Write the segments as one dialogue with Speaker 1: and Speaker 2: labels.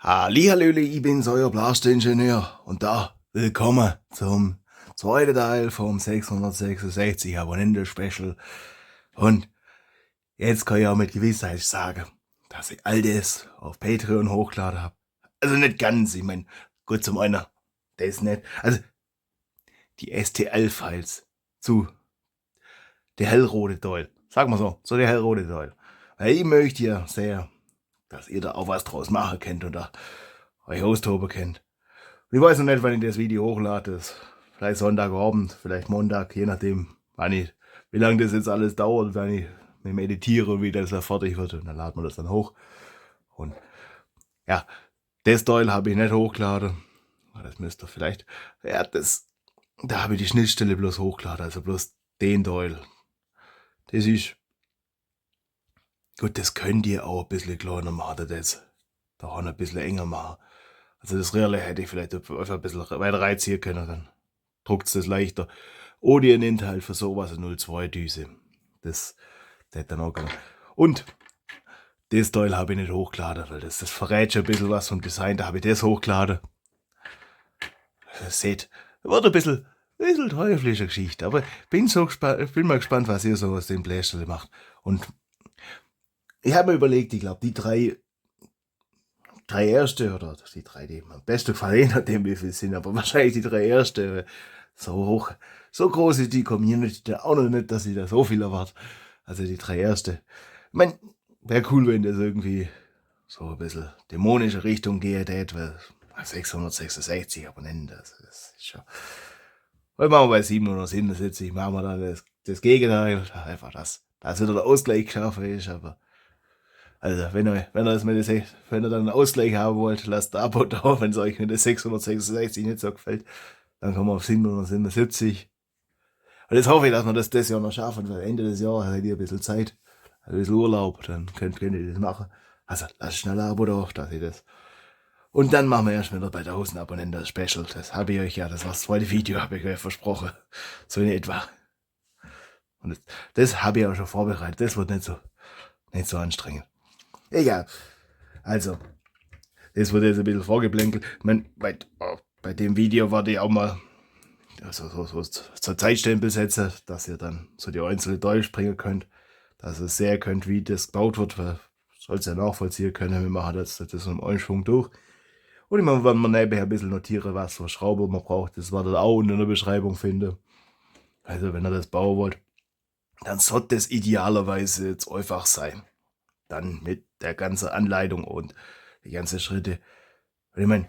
Speaker 1: Hallihallöle, ich bin's, euer Blastingenieur und willkommen zum zweiten Teil vom 666 Abonnenten-Special. Und jetzt kann ich auch mit Gewissheit sagen, dass ich all das auf Patreon hochgeladen habe. Also nicht ganz, ich mein, gut zum einen, das nicht. Also die STL-Files zu der hellrote Teil. Sagen wir so, der hellrote Teil. Weil ich möchte ja sehr, dass ihr da auch was draus machen könnt und da euch austoben könnt. Ich weiß noch nicht, wann ich das Video hochlade. Das vielleicht Sonntagabend, vielleicht Montag, je nachdem, wie lange das jetzt alles dauert, wenn ich mit dem Editiere und wie das da fertig wird. Und dann laden wir das dann hoch. Und ja, das Teil habe ich nicht hochgeladen. Das müsst ihr vielleicht. Ja, da habe ich die Schnittstelle bloß hochgeladen, also bloß den Teil. Das ist. Gut, das könnt ihr auch ein bisschen kleiner machen, das. Da auch ein bisschen enger machen. Also das Relais hätte ich vielleicht einfach ein bisschen weiter reinziehen können, dann druckt es das leichter. Oder ihr nehmt halt für sowas eine 02 Düse. Das hätte dann auch gegangen. Und das Teil habe ich nicht hochgeladen, weil das verrät schon ein bisschen was vom Design. Da habe ich das hochgeladen. Seht, wird ein bisschen teuflische Geschichte. Aber bin mal gespannt, was ihr so aus dem Bläschle macht. Und ich habe mir überlegt, ich glaube, die drei erste oder die drei, die mir am besten gefallen, je nachdem wie viel sind, aber wahrscheinlich die drei erste, so groß ist die Community da auch noch nicht, dass ich da so viel erwarte. Also die drei erste. Ich meine, wäre cool, wenn das irgendwie so ein bisschen dämonische Richtung geht, weil 666 Abonnenten, das ist schon. Weil machen wir bei 777, machen wir dann das Gegenteil, einfach dass wieder der Ausgleich geschaffen ist, aber also, wenn ihr dann einen Ausgleich haben wollt, lasst ein Abo da, wenn es euch mit der 666 nicht so gefällt. Dann kommen wir auf 777. Und jetzt hoffe ich, dass wir das Jahr noch schaffen, weil Ende des Jahres habt ihr ein bisschen Zeit, ein bisschen Urlaub, dann könnt ihr das machen. Also, lasst schnell ein Abo da, dass ihr das. Und dann machen wir erst wieder bei 1000 Abonnenten das Special. Das habe ich euch ja, das war das zweite Video, habe ich euch versprochen. So in etwa. Und das habe ich auch schon vorbereitet. Das wird nicht so anstrengend. Egal. Also, das wird jetzt ein bisschen vorgeblänkelt. Ich meine, bei dem Video werde ich auch mal so zur Zeitstempel setzen, dass ihr dann so die einzelnen durchspringen könnt, dass ihr sehen könnt, wie das gebaut wird, weil soll es ja nachvollziehen können. Wir machen das im Einschwung durch. Und immer, wenn man nebenher ein bisschen notieren, was für Schrauber man braucht, das werdet ihr auch unten in der Beschreibung finden. Also, wenn ihr das bauen wollt, dann sollte das idealerweise jetzt einfach sein. Dann mit der ganzen Anleitung und die ganzen Schritte. Und ich meine,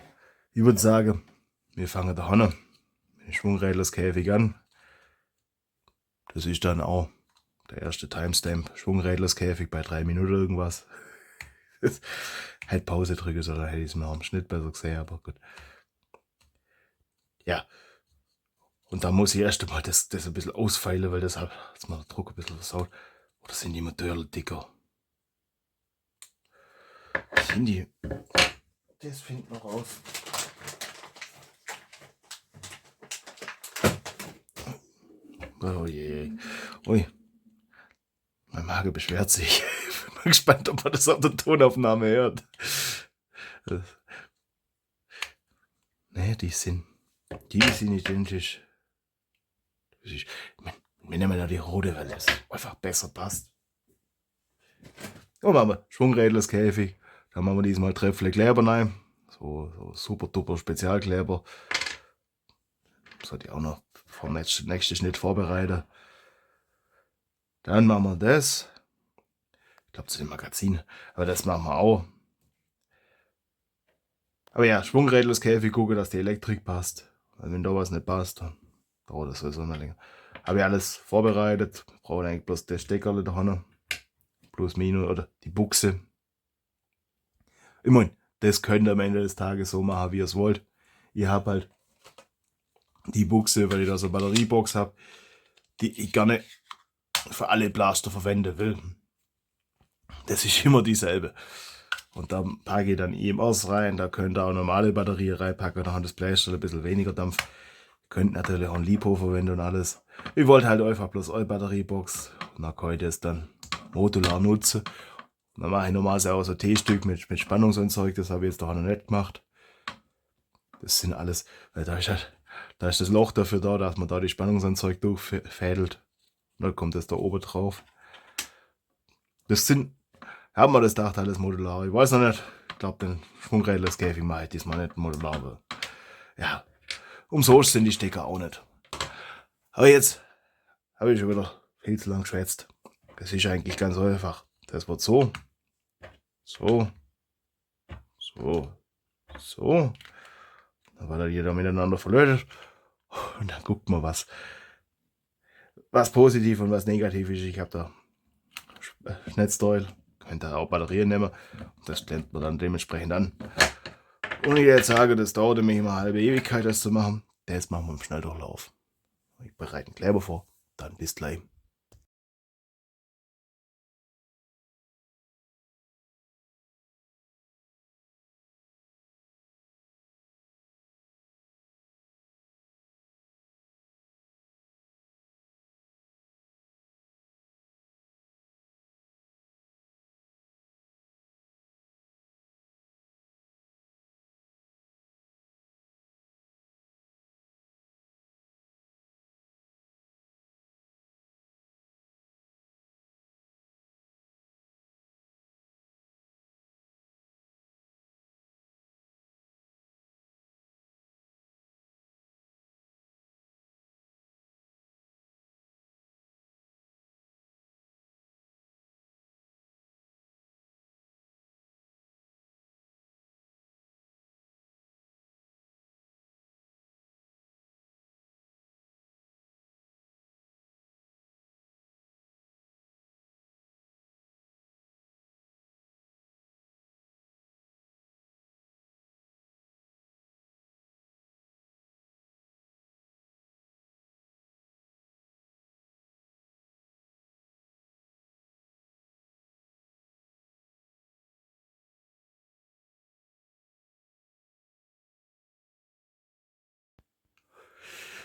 Speaker 1: ich würde sagen, wir fangen da an, mit dem Schwungrädlerskäfig an. Das ist dann auch der erste Timestamp, Schwungrädlerskäfig bei 3 Minuten irgendwas. Halt Pause drücke, so, dann hätte ich es mir am Schnitt besser gesehen, aber gut. Ja. Und da muss ich erst einmal das ein bisschen ausfeilen, weil das hat jetzt mal der Druck ein bisschen versaut. Oder sind die Modelle dicker? Sind die? Das findet noch raus. Oh je. Ui. Mein Magen beschwert sich. Ich bin mal gespannt, ob man das auf der Tonaufnahme hört. Ne, die sind identisch. Wir nehmen da die rote, weil das einfach besser passt. Und machen wir Schwungrädlerskäfig. Dann machen wir diesmal Treffle Kleber rein. So super duper Spezialkleber. Sollte ich auch noch vom nächsten Schnitt vorbereiten. Dann machen wir das. Ich glaube zu den Magazinen. Aber das machen wir auch. Aber ja, Schwungrädlerskäfig, gucke, dass die Elektrik passt. Weil wenn da was nicht passt, dann dauert das sowieso noch länger. Habe ich alles vorbereitet. Brauche eigentlich bloß das Steckerle da hinten. Plus minus oder die Buchse. Ich meine, das könnt ihr am Ende des Tages so machen, wie ihr es wollt. Ihr habt halt die Buchse, weil ich da so eine Batteriebox habe, die ich gerne für alle Blaster verwenden will. Das ist immer dieselbe. Und da packe ich dann EMS rein, da könnt ihr auch normale Batterie reinpacken, da hat das Blaster ein bisschen weniger Dampf. Könnt natürlich auch ein Lipo verwenden und alles. Ich wollte halt einfach bloß eure Batteriebox und dann könnt ihr es dann modular nutzen. Dann mache ich normalerweise auch so T-Stück mit Spannungsanzeug, das habe ich jetzt doch noch nicht gemacht. Das sind alles, weil da ist das Loch dafür da, dass man da die Spannungsanzeige durchfädelt. Dann kommt das da oben drauf. Haben wir das gedacht, alles modular. Ich weiß noch nicht, ich glaube, den Schwungrädler, das Käfig mache ich diesmal nicht modular. Aber ja, umsonst sind die Stecker auch nicht. Aber jetzt habe ich schon wieder viel zu lang geschwätzt. Das ist eigentlich ganz einfach. Das wird so, so, so, so. Dann wird jeder miteinander verlötet. Und dann guckt man, was positiv und was negativ ist. Ich habe da Schnetzteil, könnt ihr auch Batterien nehmen. Das klemmt man dann dementsprechend an. Und ich jetzt sage, das dauert nämlich immer eine halbe Ewigkeit, das zu machen. Das machen wir im Schnelldurchlauf. Ich bereite einen Kleber vor, dann bis gleich.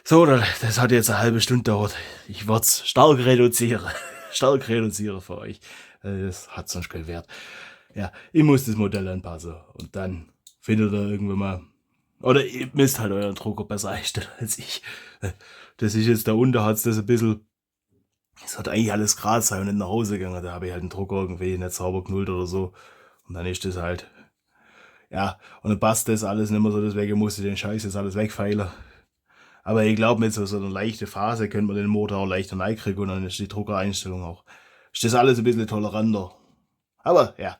Speaker 1: So, das hat jetzt eine halbe Stunde gedauert. Ich werde es stark reduzieren. Stark reduzieren für euch. Das hat sonst keinen Wert. Ja, ich muss das Modell anpassen. Und dann findet ihr irgendwann mal. Oder ihr müsst halt euren Drucker besser einstellen als ich. Das ist jetzt da unten, hat es das ein bisschen. Es hat eigentlich alles gerade sein und nicht nach Hause gegangen. Da habe ich halt den Drucker irgendwie nicht sauber genullt oder so. Und dann ist das halt. Ja, und dann passt das alles nicht mehr so. Deswegen musste ich den Scheiß jetzt alles wegfeilen. Aber ich glaube, mit so einer leichten Phase können wir den Motor auch leichter reinkriegen und dann ist die Druckereinstellung auch. Ist das alles ein bisschen toleranter. Aber ja,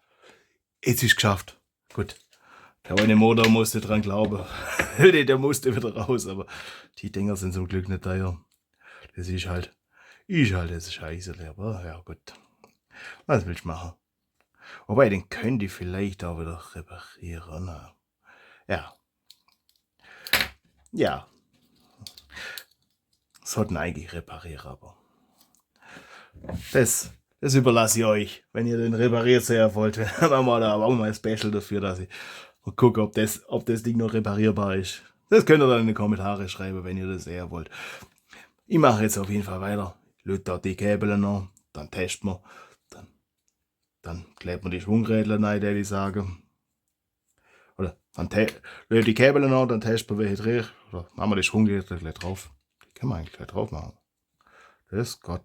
Speaker 1: jetzt ist es geschafft. Gut. Der eine Motor musste dran glauben. Der musste wieder raus, aber die Dinger sind zum Glück nicht teuer. Das ist halt das Scheiße. Aber ja, gut. Was willst du machen? Wobei, den könnte ich vielleicht auch wieder reparieren. Ja. Ja. Sollten eigentlich reparieren, aber das überlasse ich euch. Wenn ihr den repariert sehr wollt, dann machen wir da aber auch mal ein Special dafür, dass ich gucke, ob das Ding noch reparierbar ist. Das könnt ihr dann in die Kommentare schreiben, wenn ihr das eher wollt. Ich mache jetzt auf jeden Fall weiter. Löte da die Käbel noch, dann testen wir. Dann klebt man die Schwungrädler rein, die ich sage. Oder dann löte die Käbel noch, dann testen wir welche Dreh. Oder machen wir die Schwungrädler gleich drauf. Die können wir eigentlich gleich drauf machen. Das ist Gott.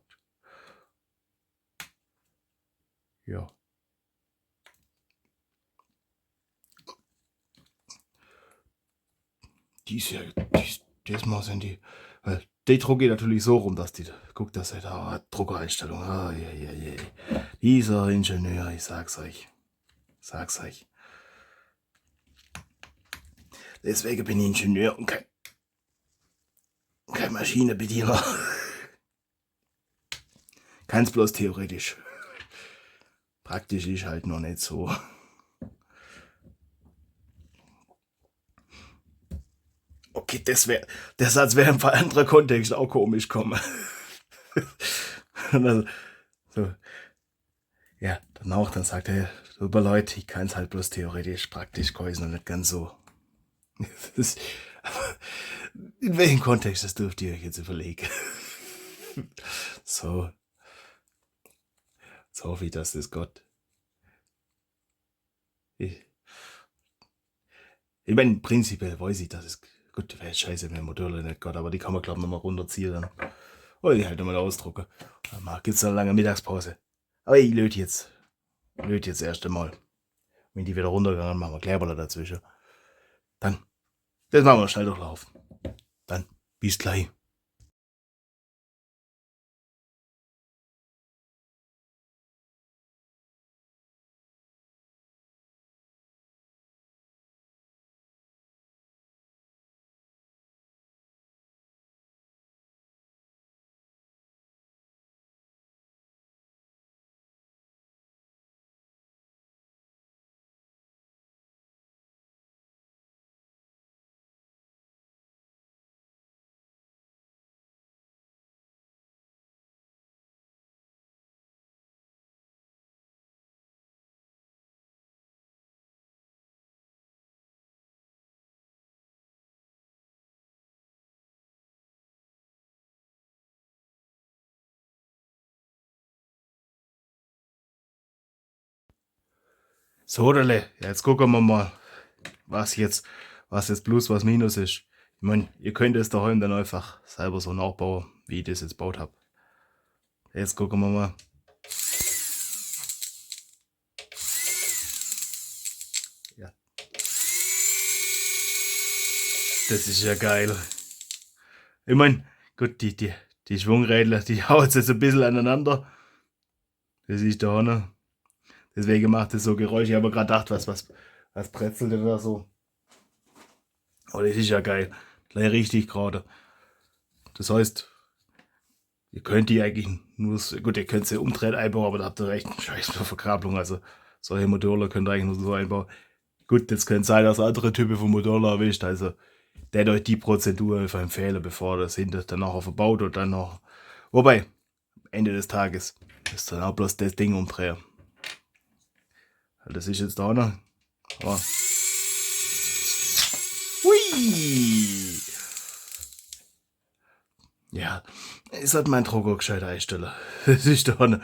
Speaker 1: Ja. Diesmal sind die. Weil die drucke ich natürlich so rum, dass die. Guckt, dass er da hat. Druckereinstellung. Ah, je. Dieser Ingenieur, ich sag's euch. Deswegen bin ich Ingenieur und kein Maschinenbediener. Kann's bloß theoretisch. Praktisch ist halt noch nicht so. Okay, der Satz wäre im anderen Kontext auch komisch kommen. Also, so. Ja, dann sagt er, super Leute, ich kann es halt bloß theoretisch, praktisch kann ich es noch nicht ganz so. In welchem Kontext, das dürft ihr euch jetzt überlegen. So hoffe ich, dass das Gott Ich, ich meine, prinzipiell weiß ich, dass es gut wäre. Scheiße, mein Motorrad nicht geht, aber die kann man, glaube ich, nochmal runterziehen dann. Oder die halt nochmal ausdrucken. Dann gibt es eine lange Mittagspause. Aber ich löte jetzt erst einmal. Wenn die wieder runtergegangen, machen wir Kleberle dazwischen. Dann, das machen wir schnell durchlaufen. Dann, bis gleich. So, jetzt gucken wir mal, was jetzt Plus, was Minus ist. Ich meine, ihr könnt es daheim dann einfach selber so nachbauen, wie ich das jetzt gebaut habe. Jetzt gucken wir mal. Ja. Das ist ja geil. Ich meine, gut, die Schwungräder, die hauen jetzt ein bisschen aneinander. Das ist da vorne. Deswegen macht es so Geräusche. Ich habe gerade gedacht, was brezelt denn da so? Oh, das ist ja geil. Gleich richtig gerade. Das heißt, ihr könnt die eigentlich nur, gut, ihr könnt sie umdrehen einbauen, aber da habt ihr recht, scheiß Verkabelung. Also solche Motorräder könnt ihr eigentlich nur so einbauen. Gut, jetzt könnte sein, dass andere Typen von Motorräder erwischt. Also der euch die Prozedur einfach empfehlen, bevor das hinter dann nachher verbaut und dann noch. Wobei, Ende des Tages ist dann auch bloß das Ding umdrehen. Das ist jetzt da noch. Oh. Hui! Ja, ich sollte meinen Drucker gescheit einstellen. Das ist da noch.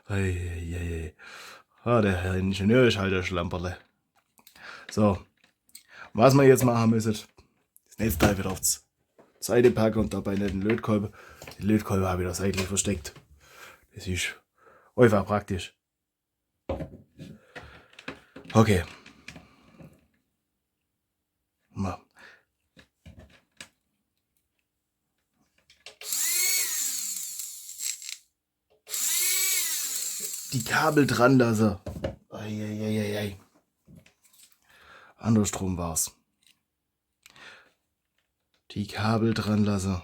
Speaker 1: Ah, der Herr Ingenieur ist halt ein Schlamperle. So, was wir jetzt machen müssen, das Netzteil wieder aufs Seite packen und dabei nicht den Lötkolben. Die Lötkolben habe ich da seitlich versteckt. Das ist einfach praktisch. Okay. Mal. Die Kabel dran lassen. Eieieiei. Andersrum war's. Die Kabel dran lassen.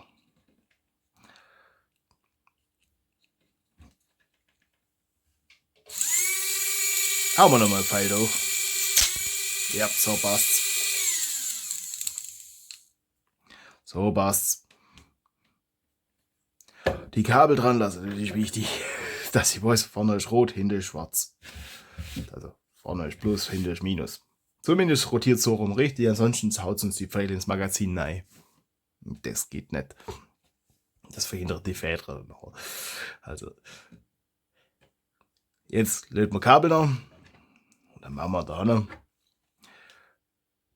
Speaker 1: Hauen wir nochmal einen Pfeil hoch. Ja, so passt's. So passt's. Die Kabel dran lassen, das ist wichtig. Dass ich weiß, vorne ist rot, hinten ist schwarz. Also vorne ist Plus, hinten ist Minus. Zumindest rotiert so rum richtig, ansonsten haut uns die Pfeile ins Magazin rein. Das geht nicht. Das verhindert die Fäden. Also jetzt löten wir Kabel noch. Und dann machen wir da noch.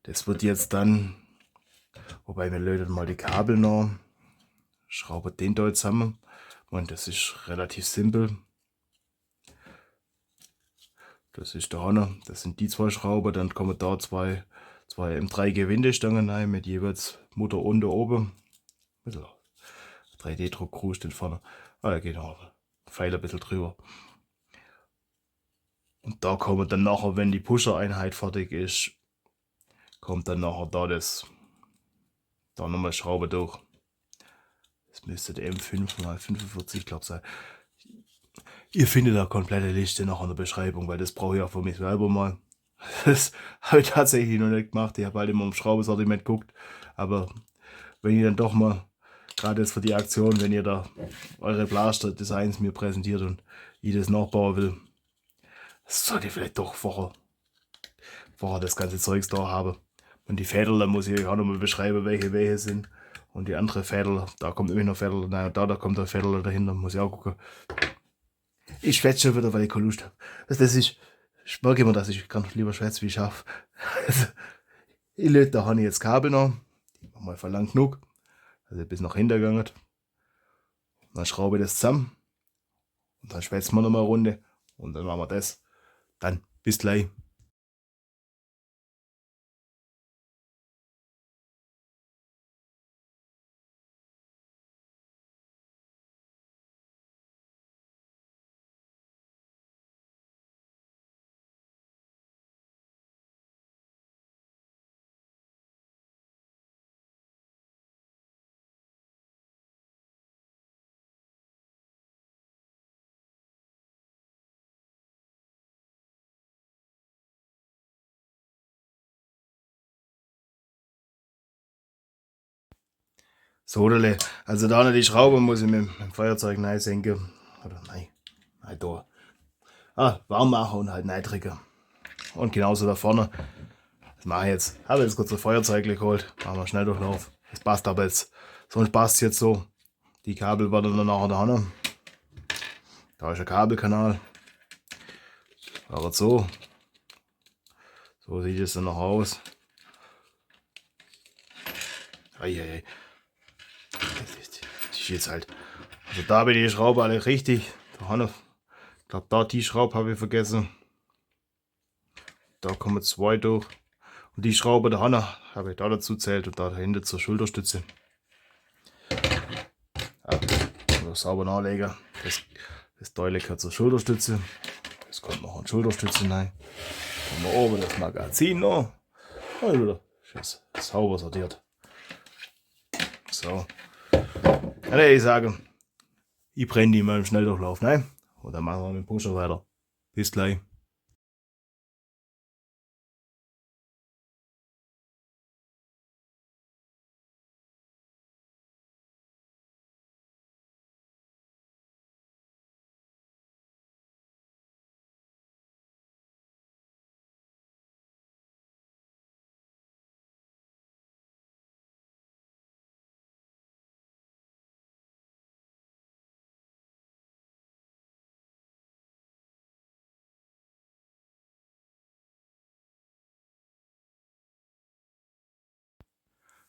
Speaker 1: Das wird jetzt dann, wobei wir löten mal die Kabel noch. Schrauben den da zusammen. Und das ist relativ simpel. Das ist da noch. Das sind die zwei Schrauben. Dann kommen da zwei M3 Gewindestangen rein mit jeweils Mutter unten oben. 3D-Druck Crew steht vorne. Da geht noch Pfeil ein bisschen drüber. Und da kommt dann nachher, wenn die Pusher-Einheit fertig ist, kommt dann nachher da nochmal Schraube durch. Das müsste der M5x45, glaube ich, sein. Ihr findet da komplette Liste noch in der Beschreibung, weil das brauche ich auch für mich selber mal. Das habe ich tatsächlich noch nicht gemacht. Ich habe halt immer im Schraubensortiment geguckt. Aber wenn ihr dann doch mal, gerade jetzt für die Aktion, wenn ihr da eure Blaster-Designs mir präsentiert und ich das nachbauen will, sollte ich vielleicht doch vorher das ganze Zeugs da haben. Und die Fädel, da muss ich euch auch nochmal beschreiben, welche sind. Und die andere Fädel, da kommt immer noch Fädel, nein, da kommt der Fädel dahinter, muss ich auch gucken. Ich schwätze schon wieder, weil ich keine Lust habe. Das ist, Ich merke immer, dass ich ganz lieber schwätze, wie ich schaffe. Also, ich löte da habe ich jetzt Kabel noch. Die machen mal lang genug. Also bis nach hinten gegangen. Dann schraube ich das zusammen. Und dann schwätzen wir noch mal eine Runde. Und dann machen wir das. Dann bis gleich. So, also da die Schraube muss ich mit dem Feuerzeug rein senken. Oder nein, da. Warm machen und halt reindrücken. Und genauso da vorne. Das mache ich jetzt. Habe jetzt kurz ein Feuerzeug geholt. Machen wir Schnelldurchlauf. Das passt aber jetzt. Sonst passt es jetzt so. Die Kabel werden dann nachher da. Da ist ein Kabelkanal. Aber so. So sieht es dann noch aus. Eieiei. Das ist jetzt halt. Also da bin die Schraube alle richtig. Da ich glaube, da die Schraube habe ich vergessen. Da kommen 2 durch. Und die Schraube der Hanna habe ich da dazu zählt und da dahinter zur Schulterstütze. Also sauber nachlegen. Das Teil gehört zur Schulterstütze. Das kommt noch an Schulterstütze rein. Dann haben wir oben das Magazin noch. Also, das ist sauber sortiert. So. Dann würde ich sagen, ich brenne die mal im Schnelldurchlauf, ne? Und dann machen wir mit dem Pusher weiter. Bis gleich.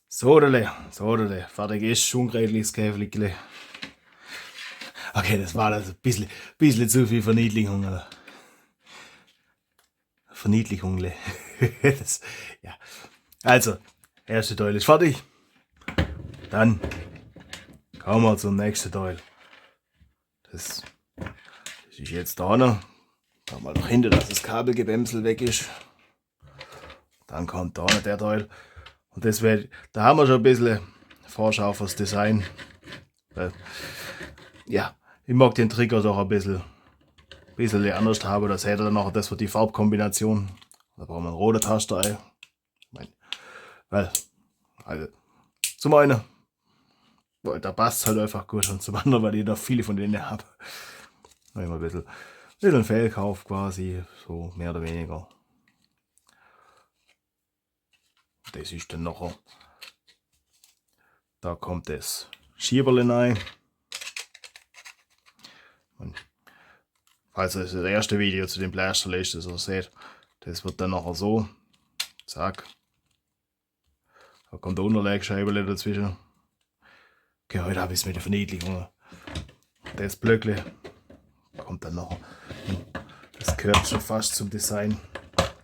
Speaker 1: So, fertig ist schon grätliches Käfligle. Okay, das war das ein bisschen zu viel Verniedlichung, oder? Verniedlichung. Das, ja. Also, erste Teil ist fertig. Dann kommen wir zum nächsten Teil. Das ist jetzt da noch. Da mal noch hinter, dass das Kabelgebämsel weg ist. Dann kommt da noch der Teil. Und das da haben wir schon ein bisschen Vorschau fürs Design. Weil, ja, ich mag den Trigger doch ein bisschen anders haben. Das hätte dann noch das für die Farbkombination. Da brauchen wir einen roten Taster. Weil, also, zum einen, da passt es halt einfach gut. Und zum anderen, weil ich noch viele von denen habe. Da habe ich ein bisschen Fehlkauf quasi, so mehr oder weniger. Das ist dann nachher. Da kommt das Schieberle rein. Falls das erste Video zu dem Blaster ist, das ihr seht, das wird dann nachher so. Zack. Da kommt der Unterlegscheibe dazwischen. Okay, heute habe ich es mit der Verniedlichung. Das Blöckle kommt dann nachher. Das gehört schon fast zum Design.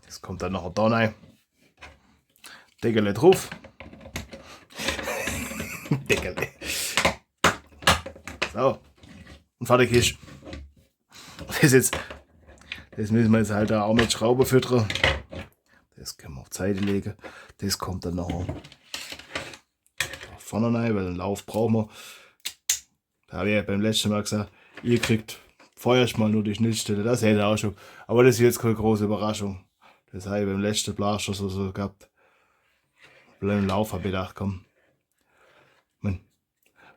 Speaker 1: Das kommt dann nachher da rein. Deckel drauf. Deckel. So. Und fertig ist. Das müssen wir jetzt halt auch mit Schrauben füttern. Das können wir auf die Seite legen. Das kommt dann nachher vorne rein, weil den Lauf brauchen wir. Da habe ich ja beim letzten Mal gesagt, ihr kriegt vorerst mal nur die Schnittstelle. Das hätte auch schon. Aber das ist jetzt keine große Überraschung. Das habe ich beim letzten Blaster so gehabt. Beim Lauf habe ich gedacht, komm.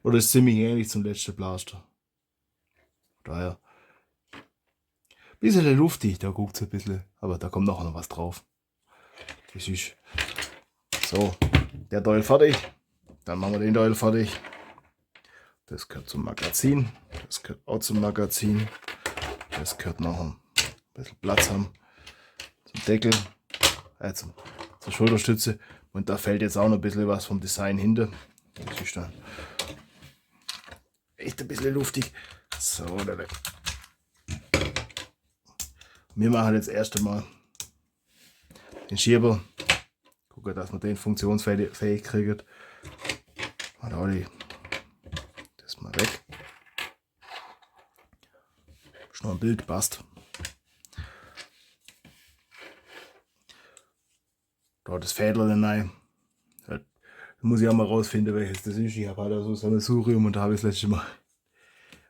Speaker 1: Oder ist ziemlich ähnlich zum letzten Blaster. Daher. Bisschen luftig, da guckt es ein bisschen. Aber da kommt noch was drauf. Das ist so. Der Teil fertig. Dann machen wir den Teil fertig. Das gehört zum Magazin. Das gehört auch zum Magazin. Das gehört noch ein bisschen Platz haben. Deckel, zur Schulterstütze. Und da fällt jetzt auch noch ein bisschen was vom Design hinter. Das ist dann echt ein bisschen luftig. So, wir machen jetzt erst einmal den Schieber. Gucken, dass man den funktionsfähig kriegt. Und auch das mal weg. Ist noch ein Bild, passt. Da das Fädel rein. Da muss ich auch mal rausfinden, welches das ist. Ich habe halt so ein Sammelsurium und da habe ich das letzte Mal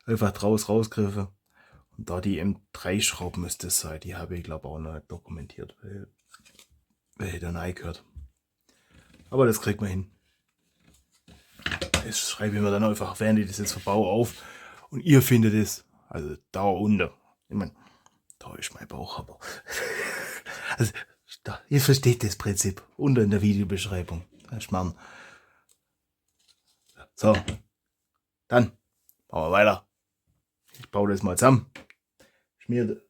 Speaker 1: einfach rausgegriffen. Und da die M3-Schrauben müsste es sein. Die habe ich glaube auch noch nicht dokumentiert, welche da rein gehört. Aber das kriegt man hin. Das schreibe ich mir dann einfach, während ich das jetzt verbaue, auf. Und ihr findet es. Also da unten. Ich meine, da ist mein Bauch, aber. Also, ihr versteht das Prinzip. Unten in der Videobeschreibung. Schmarrn. So. Dann machen wir weiter. Ich baue das mal zusammen. Schmier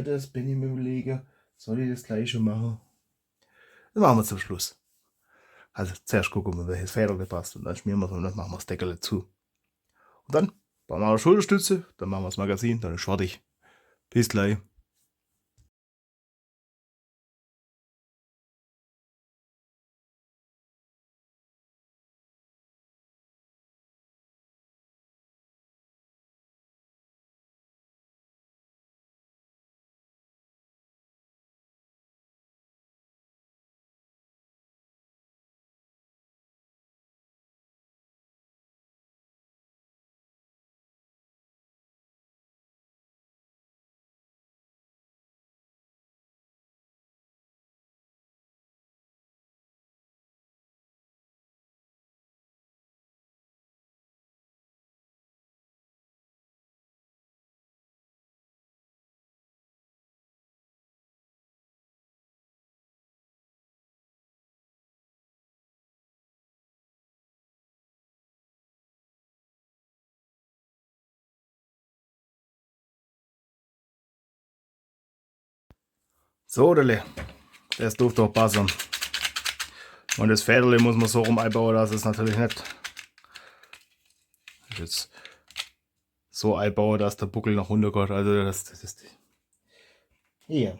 Speaker 1: das, bin ich mir überlegen. Soll ich das gleich schon machen? Das machen wir zum Schluss. Also zuerst gucken wir, welches Feder passt und dann schmieren wir es und dann machen wir das Deckel zu. Und dann bauen wir eine Schulterstütze, dann machen wir das Magazin, dann ist fertig. Bis gleich. So, das dürfte auch passen. Und das Fäderle muss man so rum einbauen, dass es natürlich nicht jetzt so einbauen, dass der Buckel nach unten geht. Also das ist hier.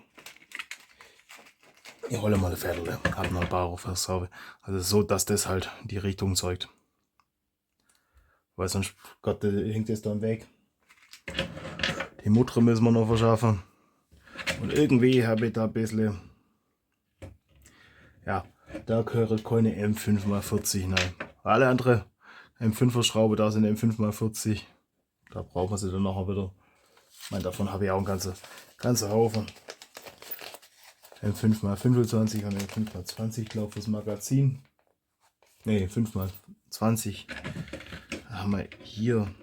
Speaker 1: Ich hole mal das Fäderle. Habe noch ein paar auf der Saube. Also so, dass das halt die Richtung zeigt. Weil sonst Gott, hängt es dann weg. Die Mutter müssen wir noch verschaffen. Und irgendwie habe ich da ein bisschen, ja, da gehört keine M5x40 rein. Alle andere M5er Schraube, da sind M5x40. Da brauchen wir sie dann nachher wieder. Ich meine, davon habe ich auch einen ganzen Haufen. M5x25 und M5x20, glaube ich, fürs Magazin. Ne, 5x20. Da haben wir hier.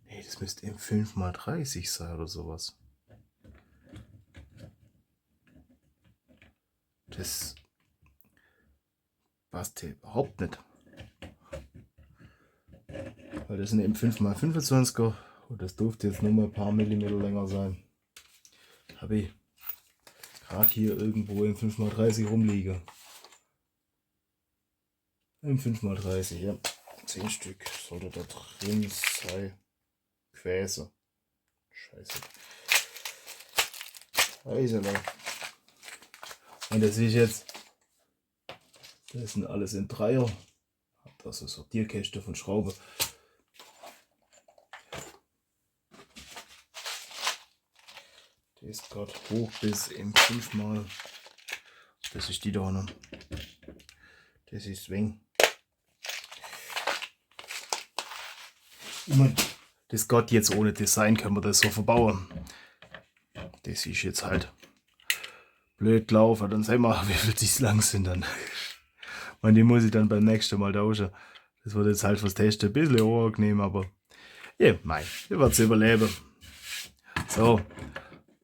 Speaker 1: Ne, das müsste M5x30 sein oder sowas. Das passt hier überhaupt nicht. Weil das sind eben 5x25er und das durfte jetzt nur mal ein paar Millimeter länger sein. Habe ich gerade hier irgendwo im 5x30 rumliegen. Im 5x30, ja. 10 Stück sollte da drin sein. Gefäße. Scheiße. Scheiße, Leute. Und das ist jetzt, das sind alles in Dreier. Das ist Sortierkäste von Schraube. Die ist gerade hoch bis im 5x. Das ist die da noch. Das ist Weng. Das geht jetzt ohne Design, können wir das so verbauen. Das ist jetzt halt blöd gelaufen. Dann sehen wir, wie viel die lang sind dann. Und die muss ich dann beim nächsten Mal tauschen. Das wird jetzt halt fürs Testen ein bisschen unangenehm, aber ja, mei, ich werde es überleben. So,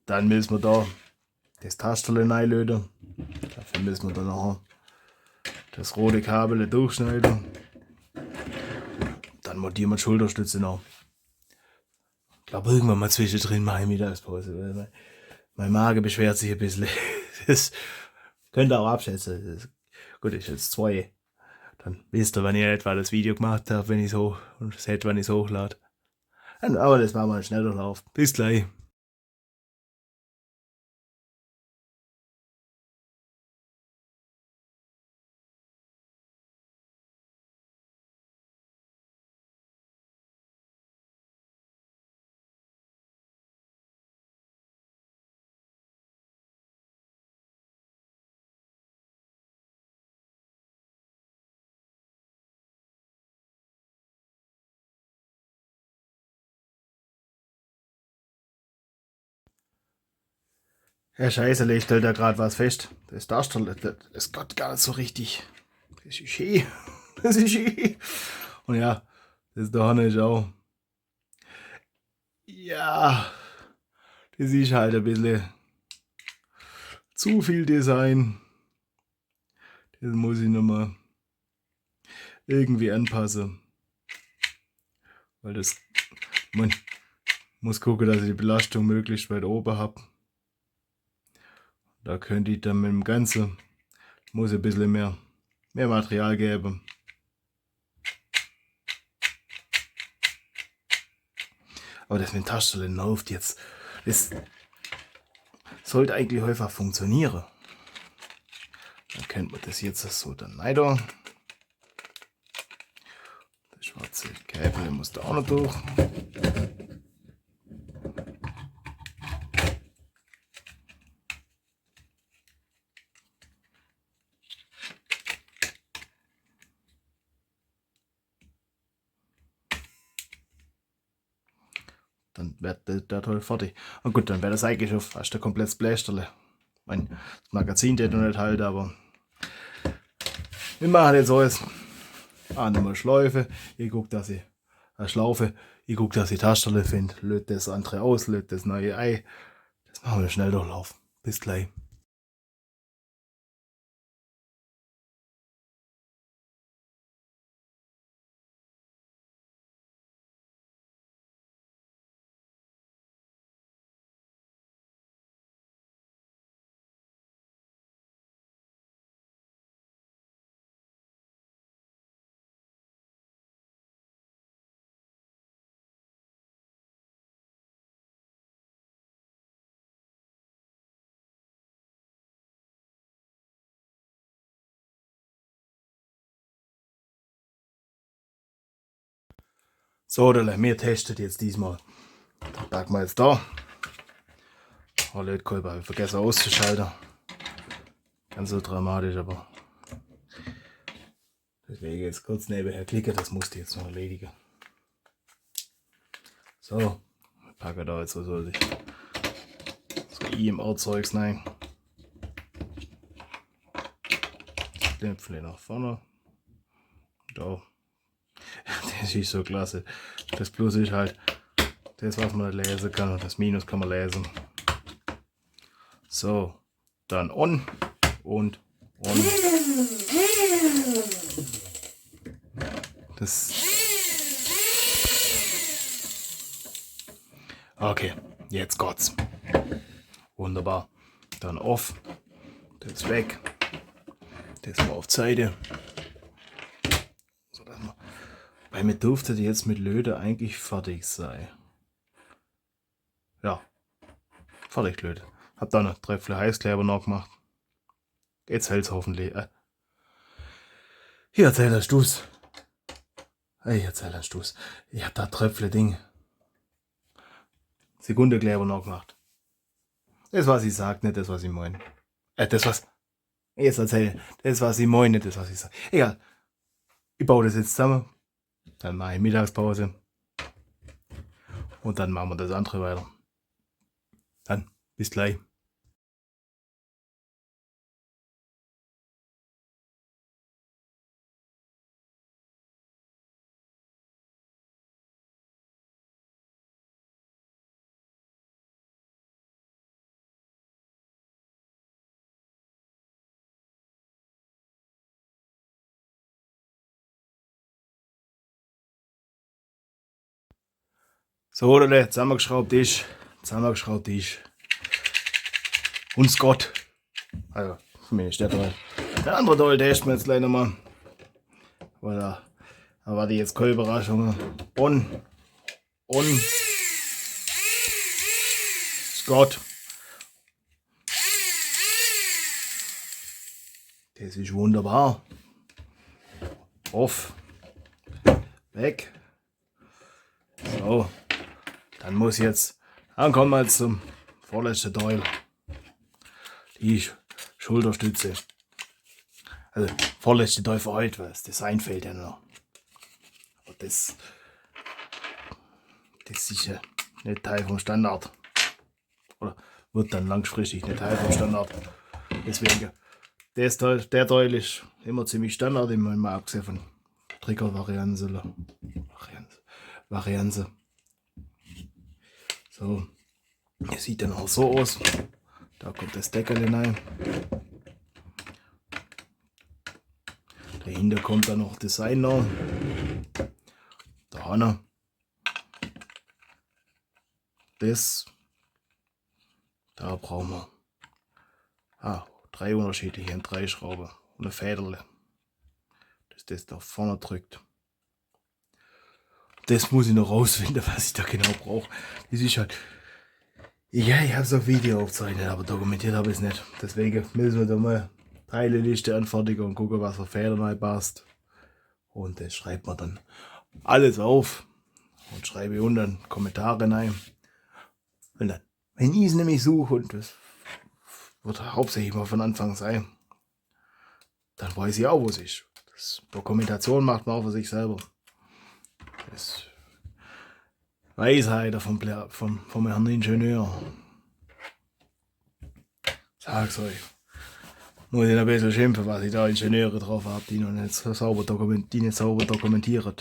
Speaker 1: dann müssen wir da das Tasterle reinlöten. Dafür müssen wir dann noch das rote Kabel durchschneiden. Dann montieren wir die Schulterstütze noch. Ich glaube, irgendwann mal zwischendrin mache ich Mittagspause. Mein Magen beschwert sich ein bisschen. Das könnt ihr auch abschätzen. Gut, ist jetzt 2. Dann wisst ihr, wann ich etwa das Video gemacht habe, wenn ich so und seht, wann ich es hochlade. Aber das war mal ein schneller Lauf. Bis gleich. Ja, scheiße, ich stell da gerade was fest. Das Darsteller, das geht gar nicht so richtig. Das ist schön. Das ist schön. Und ja, das da vorne ist auch. Ja, das ist halt ein bisschen zu viel Design. Das muss ich nochmal irgendwie anpassen. Weil das, man muss gucken, dass ich die Belastung möglichst weit oben habe. Da könnte ich dann mit dem Ganzen, muss ein bisschen mehr Material geben. Aber das mit dem Taschenlampe läuft jetzt. Das sollte eigentlich häufig funktionieren. Dann könnte man das jetzt so dann weiter. Das schwarze Käbel muss da auch noch durch. Dann wird der Teil fertig. Und gut, dann wäre das eigentlich schon fast ein komplettes Blästerle. Mein Magazin der noch nicht halt, aber wir machen jetzt alles. Nochmal Schläufe. Ich gucke, dass ich eine Schlaufe. Ich gucke, dass ich Taschenle finde. Löt das andere aus, löt das neue Ei. Das machen wir schnell durchlaufen. Bis gleich. So, wir testen jetzt diesmal. Packen wir jetzt da. Oh, Lötkolben habe ich vergessen auszuschalten. Ganz so dramatisch, aber deswegen jetzt kurz nebenher klicken, das musste ich jetzt noch erledigen. So, ich packe da jetzt so IMR-Zeugs rein. Knöpfle nach vorne. Da. Das ist so klasse. Das Plus ist halt das, was man nicht lesen kann, und das Minus kann man lesen. So, dann on und on. Das. Okay, jetzt geht's. Wunderbar. Dann off. Das weg. Das mal auf die Seite. So, dass man, weil mir dürfte die jetzt mit Löte eigentlich fertig sein. Ja, fertig Löte. Hab da noch Tröpfle Heißkleber noch gemacht. Jetzt hält's hoffentlich. Hier erzähl ein Stuss. Ich erzähl ein Stuss. Ich hab da Tröpfle Ding. Sekundekleber noch gemacht. Das, was ich sag, nicht das, was ich meine. Das, was. Jetzt erzähl. Das, was ich meine, nicht das, was ich sag. Egal. Ich baue das jetzt zusammen. Dann mache ich Mittagspause. Und dann machen wir das andere weiter. Dann, bis gleich. So, oder zusammengeschraubt ist. Und Scott. Also, zumindest der Teil. Der andere Teil testen wir jetzt gleich nochmal. Weil da erwarte ich jetzt keine Überraschungen. Und Scott. Das ist wunderbar. Off. Weg. So. Dann kommen wir jetzt zum vorletzten Teil. Die Schulterstütze. Also vorletzte Teil für heute, weil das Design fehlt ja noch. Aber das ist ja nicht Teil vom Standard. Oder wird dann langfristig nicht Teil vom Standard. Deswegen, der Teil ist immer ziemlich Standard, immer mal abgesehen von Trigger-Variante. So, das sieht dann auch so aus. Da kommt das Deckel hinein. Dahinter kommt dann noch Designer. Da Hanna. Das. Da brauchen wir 3 unterschiedliche, 3 Schrauben und eine Federle, dass das da vorne drückt. Das muss ich noch rausfinden, was ich da genau brauche. Das ist halt. Ja, ich habe es auf Video aufgezeichnet, aber dokumentiert habe ich es nicht. Deswegen müssen wir da mal Teileliste anfertigen und gucken, was für Federn reinpasst. Und das schreibt man dann alles auf und schreibe unten Kommentare rein. Und dann, wenn ich es nämlich suche, und das wird hauptsächlich mal von Anfang sein, dann weiß ich auch, wo es ist. Das Dokumentation macht man auch für sich selber. Das Weisheit vom Herrn Ingenieur. Sag's euch. Muss ich ein bisschen schimpfen, was ich da Ingenieure drauf habe, die nicht sauber dokumentieren.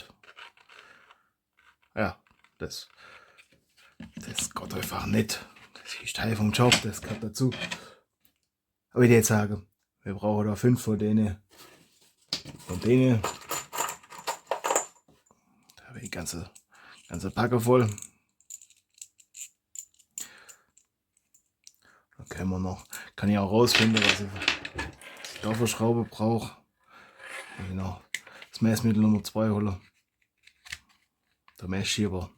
Speaker 1: Ja, das geht einfach nicht. Das ist Teil vom Job, das gehört dazu. Aber ich würde jetzt sagen, wir brauchen da 5 von denen. Von denen. Da habe ich die ganze Packe voll. Dann kann ich auch rausfinden, was ich da für Schraube brauche. Genau. Das Messmittel Nummer 2 holen. Der Messschieber.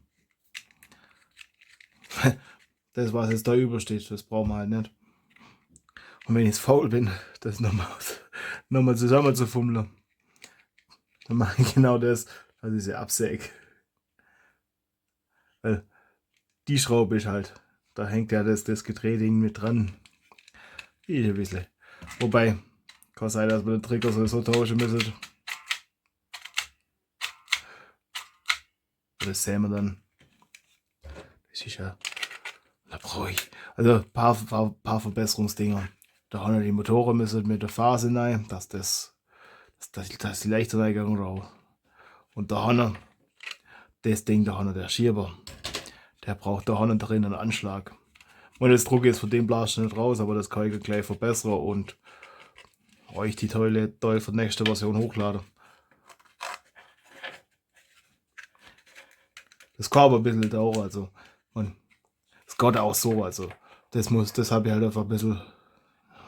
Speaker 1: Das, was jetzt da übersteht, das brauchen wir halt nicht. Und wenn ich faul bin, das nochmal zusammen zu fummeln, dann mache ich genau das, was ich sie absäge. Weil die Schraube ist halt, da hängt ja das Gedrehding mit dran. Die ist ein bisschen. Wobei, kann sein, dass wir den Trigger so tauschen müssen. Das sehen wir dann. Das ist ja. Da brauche ich. Also ein paar Verbesserungsdinger. Da haben die Motoren müssen mit der Phase rein, dass die leichter reingegangen raus. Und da haben das Ding, da haben der Schieber. Der braucht da drin einen Anschlag. Und das Druck ist von dem Blaster nicht raus, aber das kann ich gleich verbessern und euch die Teile für die nächste Version hochladen. Das kann aber ein bisschen dauern, also es geht auch so, also das habe ich halt einfach ein bisschen,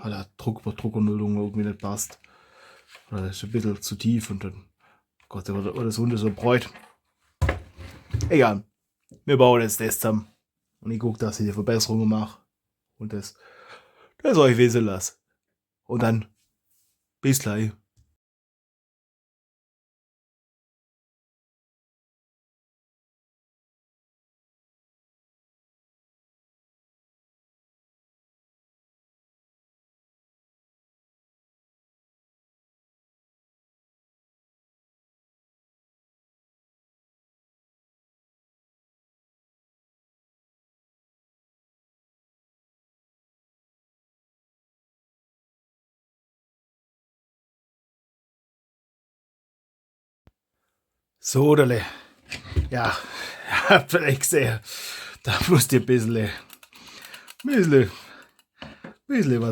Speaker 1: weil der Druckernullung irgendwie nicht passt. Oder das ist ein bisschen zu tief und dann Gott, da wird das Hunde so bräut. Egal, wir bauen jetzt das zusammen und ich gucke, dass ich die Verbesserungen mache und das euch wissen lasse. Und dann bis gleich. So, ja, habt vielleicht gesehen, da musst ihr ein bisschen was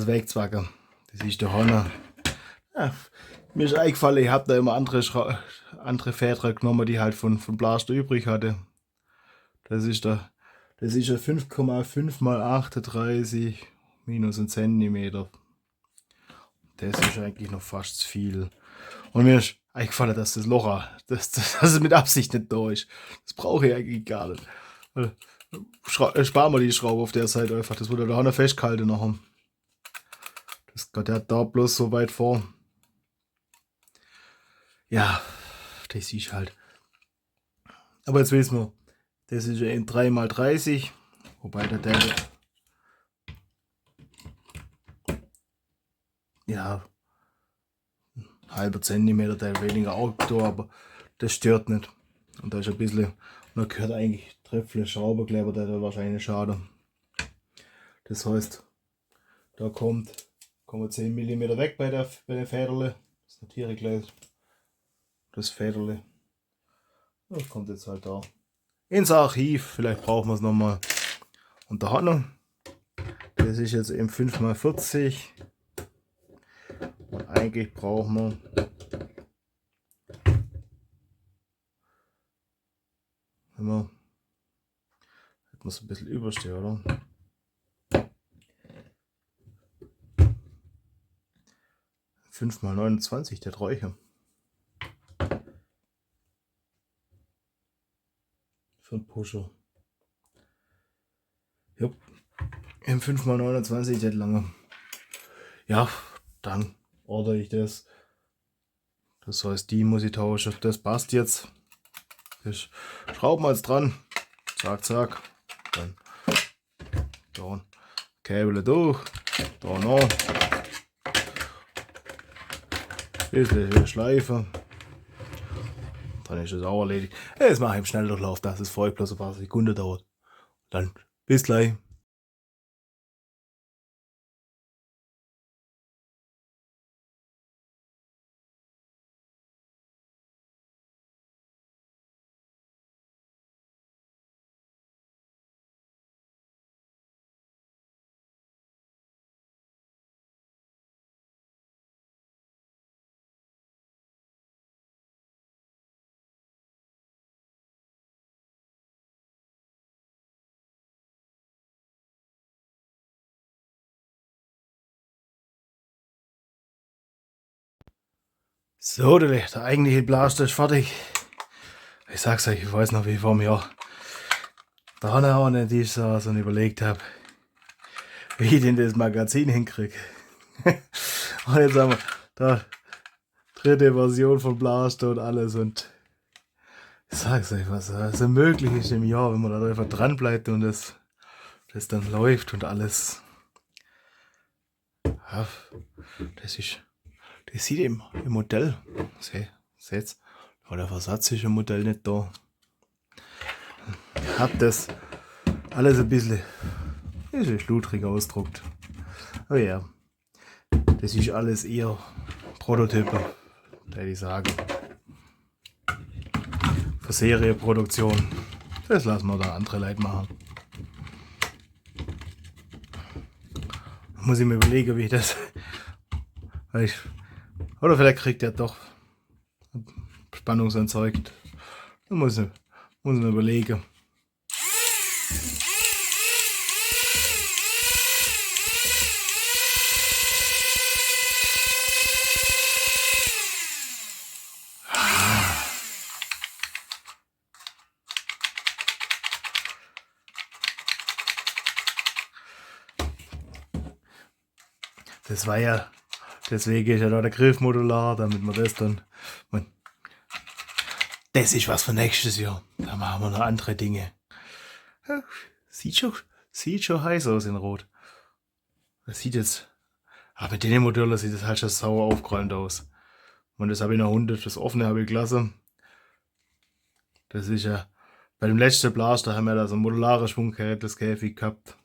Speaker 1: wegzwacken. Das ist der Honor. Ja, mir ist eingefallen, ich habe da immer andere Federn genommen, die halt von Blaster übrig hatte. Das ist ein 5,5 x 38 minus ein Zentimeter. Das ist eigentlich noch fast zu viel. Und mir ist eingefallen, dass das Loch, dass es mit Absicht nicht da ist. Das brauche ich eigentlich gar nicht. Sparen wir die Schraube auf der Seite einfach. Das wurde da auch noch festgehalten nachher. Das geht ja da bloß so weit vor. Ja, das ist halt. Aber jetzt wissen wir, das ist ein 3x30. Wobei der Teil, ja, halber Zentimeter Teil weniger auch da, aber das stört nicht. Und da ist ein bisschen, man gehört eigentlich Tröpfle Schraubekleber, der da wahrscheinlich schade. Das heißt, da kommen 10 mm weg bei den Federle. Das notiere ich gleich. Das Federle. Das kommt jetzt halt da ins Archiv. Vielleicht brauchen wir es nochmal. Und da hat noch. Das ist jetzt eben 5x40. Und eigentlich brauchen wir immer, hätten wir es ein bisschen überstehen, oder? Fünf mal 29, der Räucher. Für einen Pusher. Jupp. Im 5x29, der lange. Ja, dann ordere ich das. Das heißt, die muss ich tauschen. Das passt jetzt. Das schrauben wir jetzt dran. Zack, zack. Dann da Kabel durch. Da noch. Bisschen Schleife. Dann ist es auch erledigt. Jetzt mache ich im Schnelldurchlauf, dass es voll bloß ein paar Sekunden dauert. Dann bis gleich. So, der eigentliche Blaster ist fertig. Ich sag's euch, ich weiß noch wie vor einem Jahr. Da habe ich auch nicht die so überlegt habe, wie ich denn das Magazin hinkriege. Und jetzt haben wir da dritte Version von Blaster und alles und ich sag's euch, was so möglich ist im Jahr, wenn man da einfach dran bleibt und das dann läuft und alles. Ja, das sieht im Modell. Seht's, aber der Versatz ist im Modell nicht da. Ich hab das alles ein bisschen schludrig ausgedruckt. Aber ja, das ist alles eher Prototypen, würde ich sagen. Für Serienproduktion. Das lassen wir da andere Leute machen. Muss ich mir überlegen, wie ich das. Oder vielleicht kriegt er doch spannungserzeugt. Da muss ich mir überlegen. Das war ja, deswegen ist ja da der Griff modular, damit man das dann. Das ist was für nächstes Jahr. Da machen wir noch andere Dinge. Ja, sieht schon heiß aus in Rot. Das sieht jetzt. Aber mit den Modellen sieht das halt schon sauer aufgeräumt aus. Und das habe ich noch 100, das offene habe ich gelassen. Das ist ja. Bei dem letzten Blaster haben wir da so ein modulares schwunggerätes Käfig gehabt.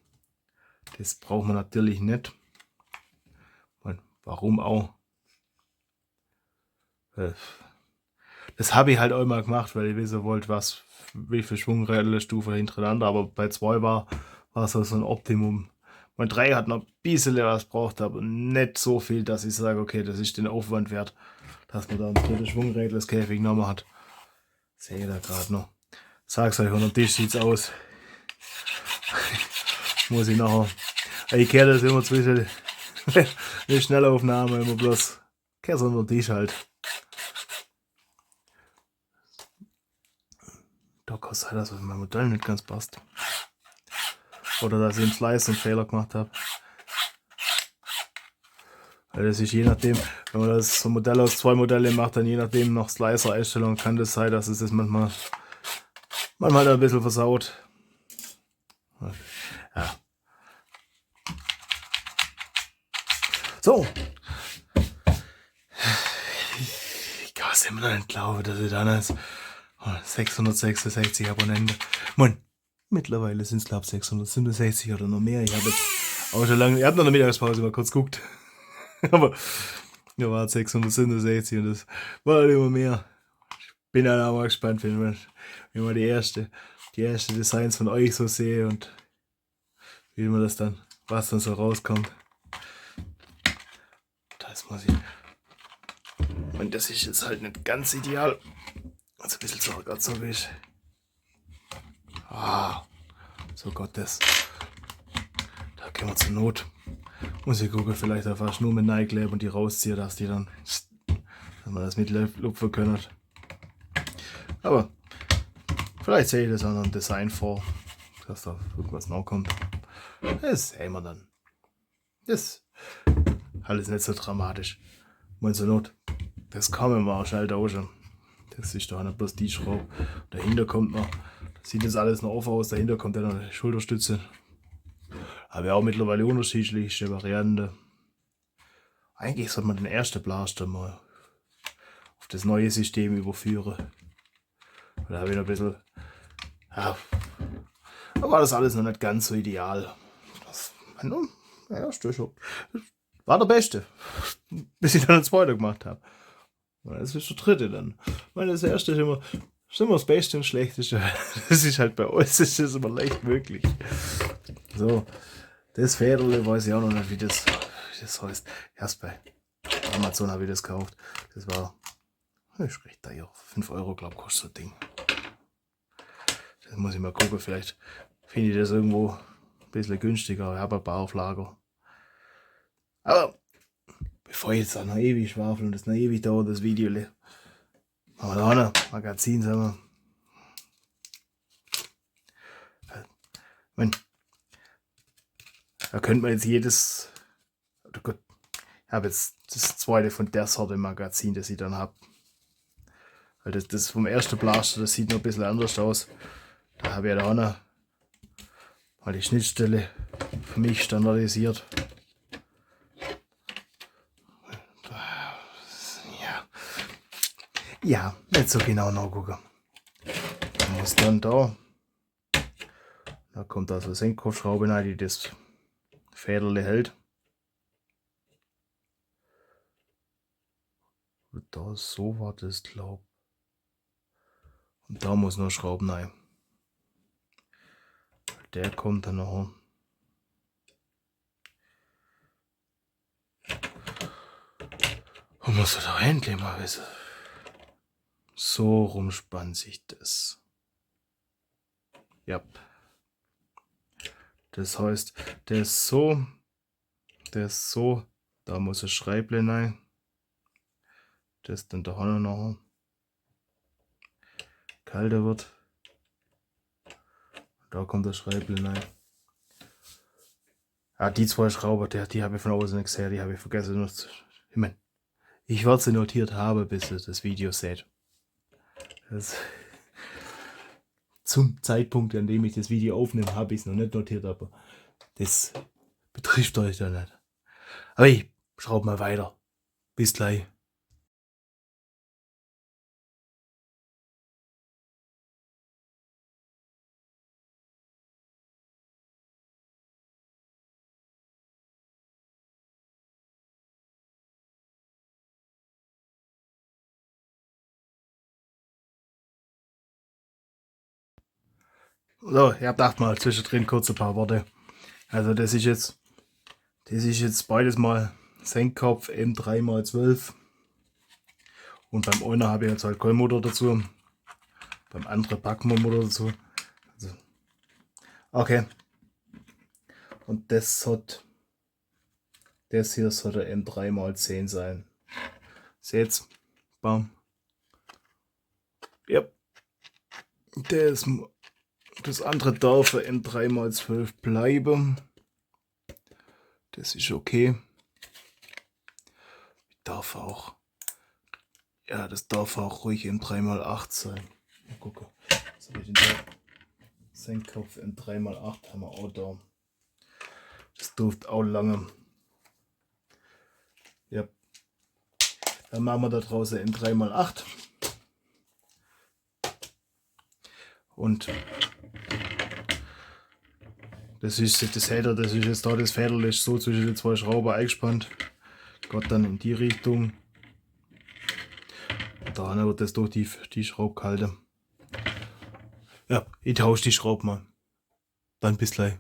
Speaker 1: Das braucht man natürlich nicht. Und warum auch? Das habe ich halt auch mal gemacht, weil ich wissen wollte, wie viel Schwungräderstufen hintereinander. Aber bei 2 war so ein Optimum. Bei 3 hat noch ein bisschen was braucht, aber nicht so viel, dass ich sage, okay, das ist den Aufwand wert, dass man da ein drittes Schwungrädelskäfig genommen hat. Sehe ich da gerade noch. Sag's euch, unter dem Tisch sieht's aus. Muss ich nachher Ich kehre das immer zwischen eine Schnellaufnahme, immer bloß kehre unter den Tisch halt. Da kann es sein, dass mein Modell nicht ganz passt. Oder dass ich im Slice einen Fehler gemacht habe. Weil das ist je nachdem, wenn man das so ein Modell aus 2 Modelle macht, dann je nachdem nach Slicer-Einstellung kann das sein, dass es das manchmal da ein bisschen versaut. Ja. So. Ich kann es immer noch nicht glauben, dass ich dann als 666 Abonnenten. Mann, mittlerweile sind es glaube ich 667 oder noch mehr. Ich habe jetzt auch schon lange, ich habe noch eine Mittagspause mal kurz geguckt. Aber da war 667 und das war halt immer mehr. Ich bin dann auch mal gespannt, wenn man die erste Designs von euch so sehe und wie man das dann, was dann so rauskommt. Das muss ich. Und das ist jetzt halt nicht ganz ideal. Also ein bisschen so gerade so wie ich. So Gott, das. Da können wir zur Not. Muss ich gucken, vielleicht einfach nur mit Nike und die rausziehe, dass man das mitlupfen können. Aber vielleicht sehe ich das auch noch im Design vor, dass da irgendwas noch kommt. Das sehen wir dann. Das ist alles nicht so dramatisch. Mal zur Not. Das kann man mal schnell tauschen. Das ist doch nicht bloß die Schraube. Dahinter kommt noch, das sieht jetzt alles noch offen aus, dahinter kommt ja noch eine Schulterstütze. Aber auch mittlerweile unterschiedlichste Varianten. Eigentlich sollte man den ersten Blaster mal auf das neue System überführen. Da habe ich noch ein bisschen. Ja, da war das alles noch nicht ganz so ideal. Mein erster war der beste. Bis ich dann den zweiten gemacht habe. Das ist der dritte dann. Das erste ist immer das Beste und das Schlechteste. Das ist halt bei uns, das ist immer leicht möglich. So, das Federle weiß ich auch noch nicht, wie das heißt. Erst bei Amazon habe ich das gekauft. Das war recht teuer. 5 Euro, glaube ich, kostet das Ding. Das muss ich mal gucken, vielleicht finde ich das irgendwo ein bisschen günstiger. Ich habe ein paar auf Lager. Aber bevor ich jetzt auch noch ewig schwafel und das noch ewig dauert, das Video. Machen wir da noch ein Magazin, sagen wir. Da könnte man jetzt jedes. Oh Gott, ich habe jetzt das zweite von der Sorte Magazin, das ich dann habe. Weil das vom ersten Blaster, das sieht noch ein bisschen anders aus. Da habe ich ja da auch noch mal die Schnittstelle für mich standardisiert. Ja, nicht so genau nachgucken. Man muss dann da kommt also Senkkopfschraube rein, die das Federle hält. Und da so war das, glaub. Und da muss noch Schrauben rein. Der kommt dann noch. Und muss da endlich mal wissen. So rumspannt sich das. Ja. Das heißt, der ist so, da muss ein Schreible rein. Das dann da noch kalter wird. Da kommt das Schreible rein. Ja, die zwei Schrauber, die habe ich von außen nicht gesehen, die habe ich vergessen. Ich werde sie notiert haben, bis ihr das Video seht. Zum Zeitpunkt, an dem ich das Video aufnehme, habe ich es noch nicht notiert, aber das betrifft euch da nicht. Aber ich schraube mal weiter. Bis gleich. So, ihr habt gedacht mal zwischendrin kurz ein paar Worte. Also das ist jetzt beides mal Senkkopf M3x12. Und beim einen habe ich jetzt halt keinen Motor dazu. Beim anderen packen wir Motor dazu. Also, okay. Und das hier soll der M3x10 sein. Seht's? Bam. Ja. Das andere darf ein M3x12 bleiben. Das ist okay. Das darf auch ruhig ein 3x8 sein. Mal gucken. Was habe ich denn da? Senkkopf in 3x8 haben wir auch da. Das durfte auch lange. Ja. Dann machen wir da draußen in 3x8. Und das ist jetzt da das Federl ist so zwischen den zwei Schrauben eingespannt. Geht dann in die Richtung. Da wird das durch die Schraube gehalten. Ja, ich tausche die Schraube mal. Dann bis gleich.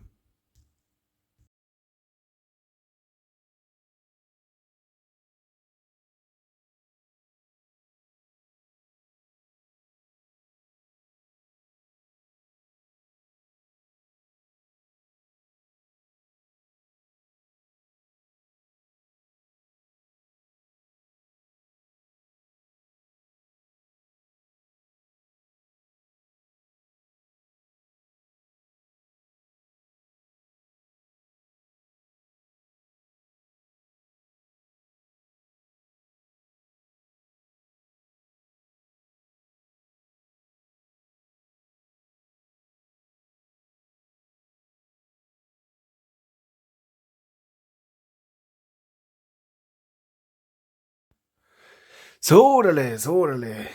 Speaker 1: So, jetzt müssen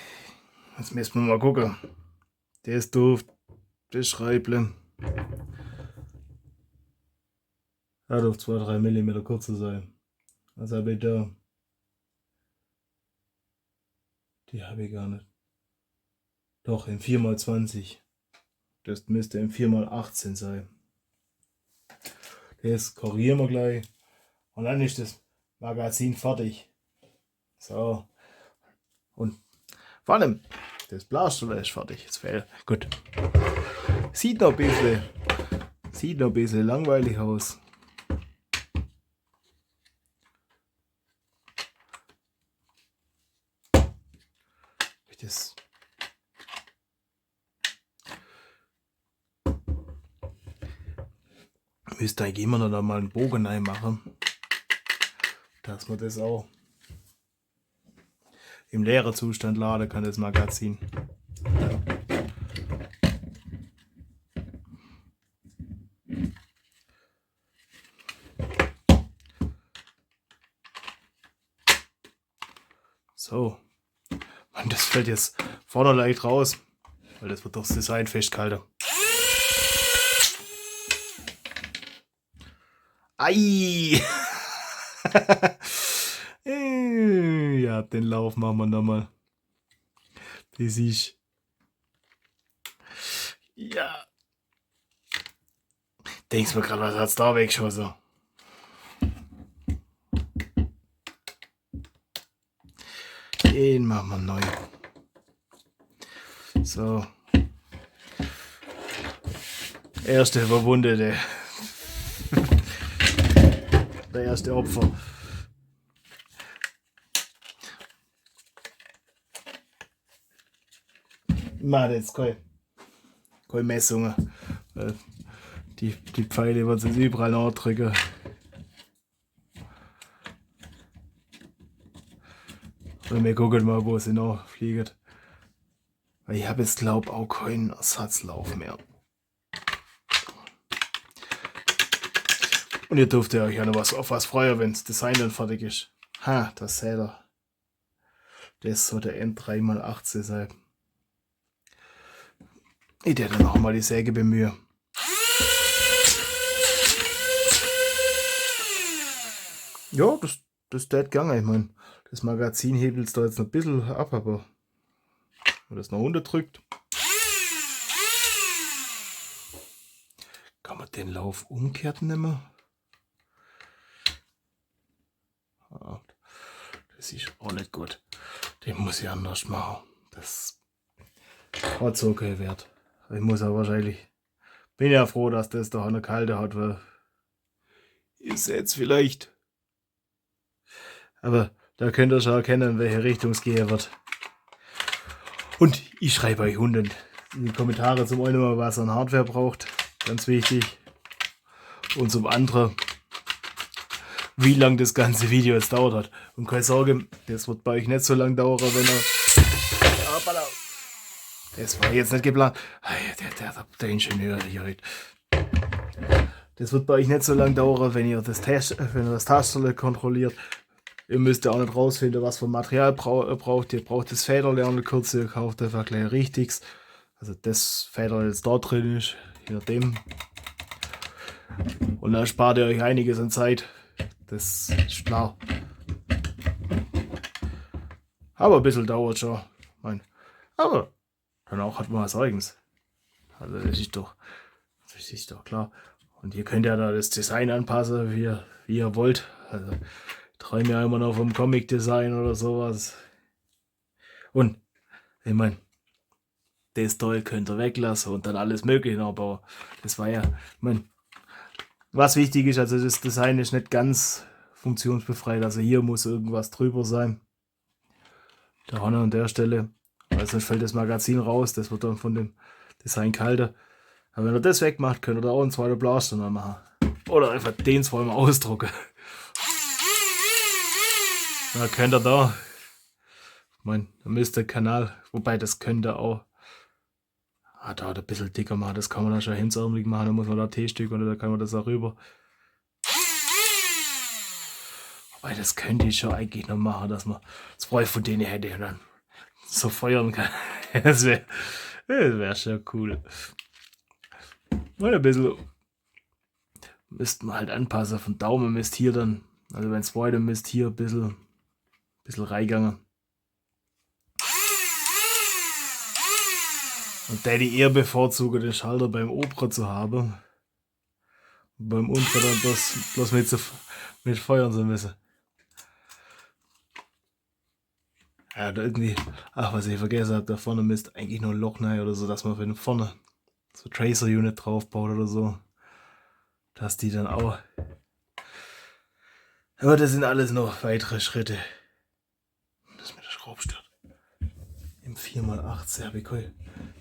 Speaker 1: wir mal gucken. Das dürfte, das Schreible. Ja, dürfte 2-3 mm kürzer sein. Was habe ich da? Die habe ich gar nicht. Doch, in 4x20. Das müsste in 4x18 sein. Das korrigieren wir gleich. Und dann ist das Magazin fertig. So. Und vor allem, das Blaster ist fertig. Jetzt fehlt. Gut. Sieht noch ein bisschen langweilig aus. Das müsste eigentlich immer noch mal einen Bogen reinmachen, dass man das auch im leeren Zustand laden kann, das Magazin. So. Und das fällt jetzt vorne leicht raus, weil das wird durchs Design festgehalten. Ei! Ja, den Lauf machen wir nochmal. Das ist. Ja. Denkst mir gerade, was hat's da weggeschossen? Den machen wir neu. So. Erste Verwundete. Der erste Opfer. Ich mache jetzt keine Messungen. Die Pfeile wird es überall nachdrücken. Und wir gucken mal, wo sie noch fliegen. Weil ich habe jetzt glaube ich auch keinen Ersatzlauf mehr. Und ihr dürft ja euch ja noch auf was freuen, wenn das Design dann fertig ist. Ha, das seht ihr. Das soll der M3x18 sein. Ich werde dann auch mal die Säge bemühen. Ja, das tät gerne. Ich meine, das Magazin hebelt es da jetzt noch ein bisschen ab, aber wenn das nach unten drückt, kann man den Lauf umkehrt nehmen. Das ist auch nicht gut. Den muss ich anders machen. Das hat so keinen Wert. Ich muss ja wahrscheinlich. Bin ja froh, dass das da eine kalte hat, weil Ihr seht es vielleicht. Aber da könnt ihr schon erkennen, in welche Richtung es gehen wird. Und ich schreibe euch unten in die Kommentare zum einen, was ihr an Hardware braucht. Ganz wichtig. Und zum anderen, wie lang das ganze Video jetzt dauert hat. Und keine Sorge, das wird bei euch nicht so lang dauern, wenn ihr... Hoppala. Das war jetzt nicht geplant. Der Ingenieur hier heute. Das wird bei euch nicht so lang dauern, wenn ihr das Tasterle kontrolliert. Ihr müsst ja auch nicht rausfinden, was für Material braucht. Ihr braucht das Federle auch nicht kurz, ihr kauft einfach gleich richtiges. Also das Federle, das da drin ist, je nachdem. Und dann spart ihr euch einiges an Zeit. Das ist klar. Aber ein bisschen dauert schon. Aber danach hat man was Eigenes. Also das ist doch klar. Und ihr könnt ja da das Design anpassen, wie ihr wollt. Also ich träume ja immer noch vom Comic-Design oder sowas. Und ich meine, das Teil könnt ihr weglassen und dann alles Mögliche nachbauen. Das war ja, ich meine, was wichtig ist, also das Design ist nicht ganz funktionsbefreit. Also hier muss irgendwas drüber sein. Da vorne an der Stelle. Weil sonst fällt das Magazin raus. Das wird dann von dem Design kalter. Aber wenn ihr das wegmacht, könnt ihr da auch einen zweiten Blaster noch machen. Oder einfach den zweimal ausdrucken. Dann könnt ihr da. Ich meine, da müsst der Kanal. Wobei das könnt ihr auch. Da ein bisschen dicker machen. Das kann man dann schon hemdsärmelig machen. Da muss man da T-Stück und da kann man das auch rüber. Wobei das könnte ich schon eigentlich noch machen, dass man 2 von denen hätte und dann so feuern kann. Das wär schon cool. Und ein bisschen müsste man halt anpassen. Von Daumen müsst hier dann, also wenn es weiter müsst hier ein bisschen reingegangen. Und da die eher bevorzuge, den Schalter beim oberen zu haben. Und beim unteren dann bloß mit feuern zu müssen. Ja, da irgendwie, was ich vergessen habe, da vorne müsste eigentlich noch ein Loch rein oder so, dass man von vorne so Tracer Unit draufbaut oder so. Dass die dann auch. Aber das sind alles noch weitere Schritte. Das mit der Schraube stört. Im 4x18 habe ich kein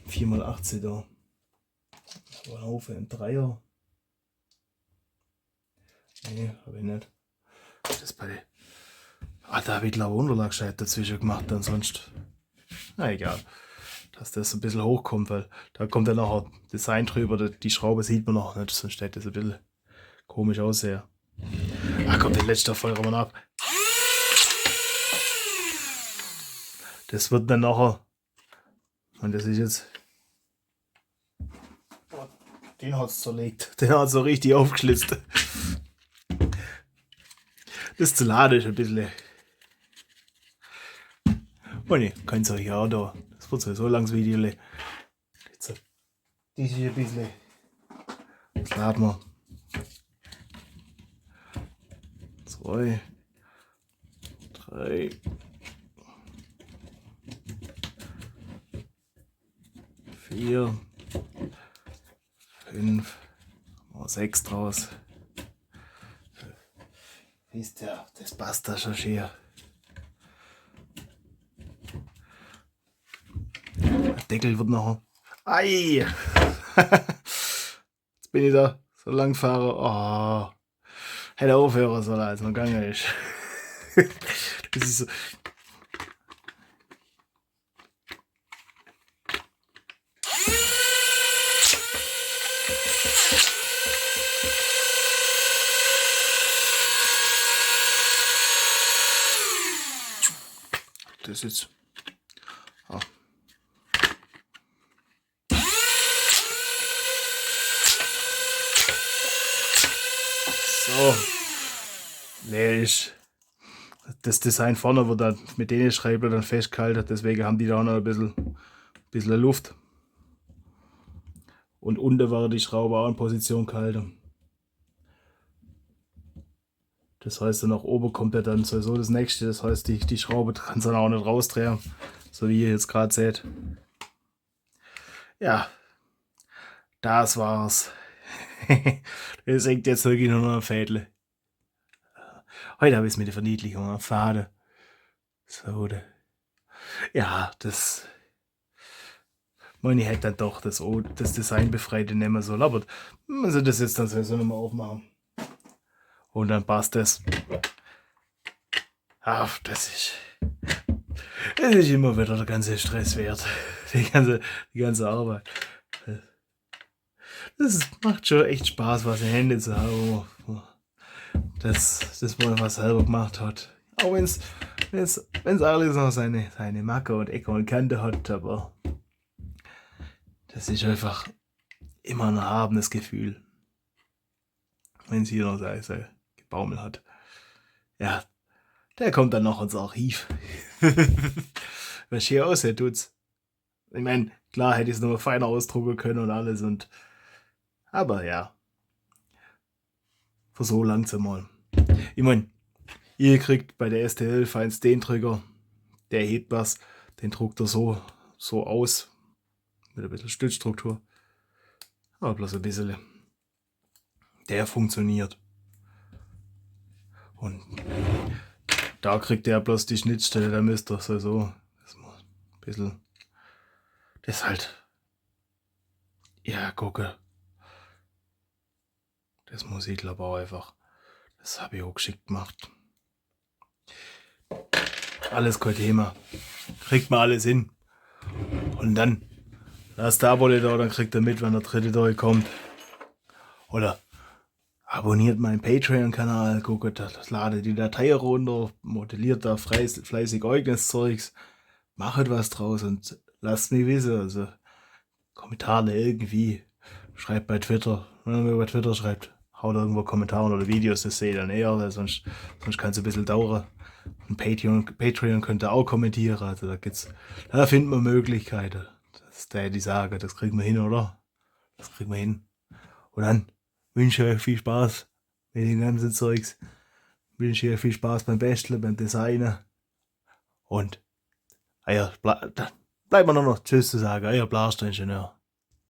Speaker 1: 4x18 da. Aber ein Haufen im 3er. Nee, habe ich nicht. Das bei. Da habe ich glaube Unterlagsscheit dazwischen gemacht, ansonsten. Na egal. Dass das ein bisschen hochkommt, weil da kommt dann nachher Design drüber. Die Schraube sieht man noch nicht, sonst steht das ein bisschen komisch aussehen. Kommt der letzte Feuermann ab. Das wird dann nachher. Und das ist jetzt. Den hat es zerlegt. Den hat es so richtig aufgeschlitzt. Das zu laden ist ein bisschen. Und ich kann es euch auch da. Das wird so langes Video. Jetzt, das ist ein bisschen. Das laden wir. 2, 3, 4, 5, 6 draus. Wisst ihr, das passt da schon schön. Der Deckel wird nachher. Ei! Jetzt bin ich da so lang fahre. Hätte aufhören sollen, als man gegangen ist. Das ist so. Das ist. So. Nee, ist. Das Design vorne wird dann mit denen Schreiber dann festgehalten, deswegen haben die da auch noch ein bisschen Luft. Und unten war die Schraube auch in Position gehalten. Das heißt, dann nach oben kommt ja dann sowieso das nächste. Das heißt, die Schraube kann dann auch nicht rausdrehen, so wie ihr jetzt gerade seht. Ja, das war's. Das hängt jetzt wirklich nur noch ein Fädle. Heute habe ich es mit der Verniedlichung am Faden. So, ja, das, meine, ich hätte dann doch das Design befreite nehmen sollen, aber man soll das jetzt dann sowieso nochmal aufmachen. Und dann passt das. Ach, das ist immer wieder der ganze Stress wert. Die ganze Arbeit. Das macht schon echt Spaß, was in Hände zu haben, das man was selber gemacht hat. Auch wenn's alles noch seine Macke und Ecke und Kante hat, aber das ist einfach immer ein erhabenes Gefühl, wenn es hier noch sein Gebaumel hat. Ja, der kommt dann noch ins Archiv. Was hier aussieht, tut's. Ich meine, klar hätte ich es noch feiner ausdrucken können und alles aber ja, für so langsam mal. Ich meine, ihr kriegt bei der STL feinst den Trigger, der hebt was, den druckt er so aus, mit ein bisschen Stützstruktur, aber bloß ein bisschen. Der funktioniert. Und da kriegt er bloß die Schnittstelle, da müsst ihr so ein bisschen, das halt, ja, gucke. Das muss ich glaube auch einfach, das habe ich auch geschickt gemacht. Alles kein Thema. Kriegt man alles hin. Und dann lasst der Abo da, dann kriegt ihr mit, wenn der dritte durchkommt. Oder abonniert meinen Patreon-Kanal, guckt, ladet die Datei runter, modelliert da fleißig eigenes Zeugs, macht was draus und lasst mich wissen. Also Kommentare irgendwie, schreibt bei Twitter, wenn ihr bei Twitter schreibt, haut irgendwo Kommentare oder Videos, das seht ihr dann eher, weil sonst kann es ein bisschen dauern. Und Patreon könnt ihr auch kommentieren, also da findet man Möglichkeiten. Das ist die Sage, das kriegen wir hin, oder? Das kriegen wir hin. Und dann wünsche ich euch viel Spaß mit dem ganzen Zeugs. Wünsche euch viel Spaß beim Basteln, beim Designen. Und bleibt mir nur noch Tschüss zu sagen, euer Blaster-Ingenieur.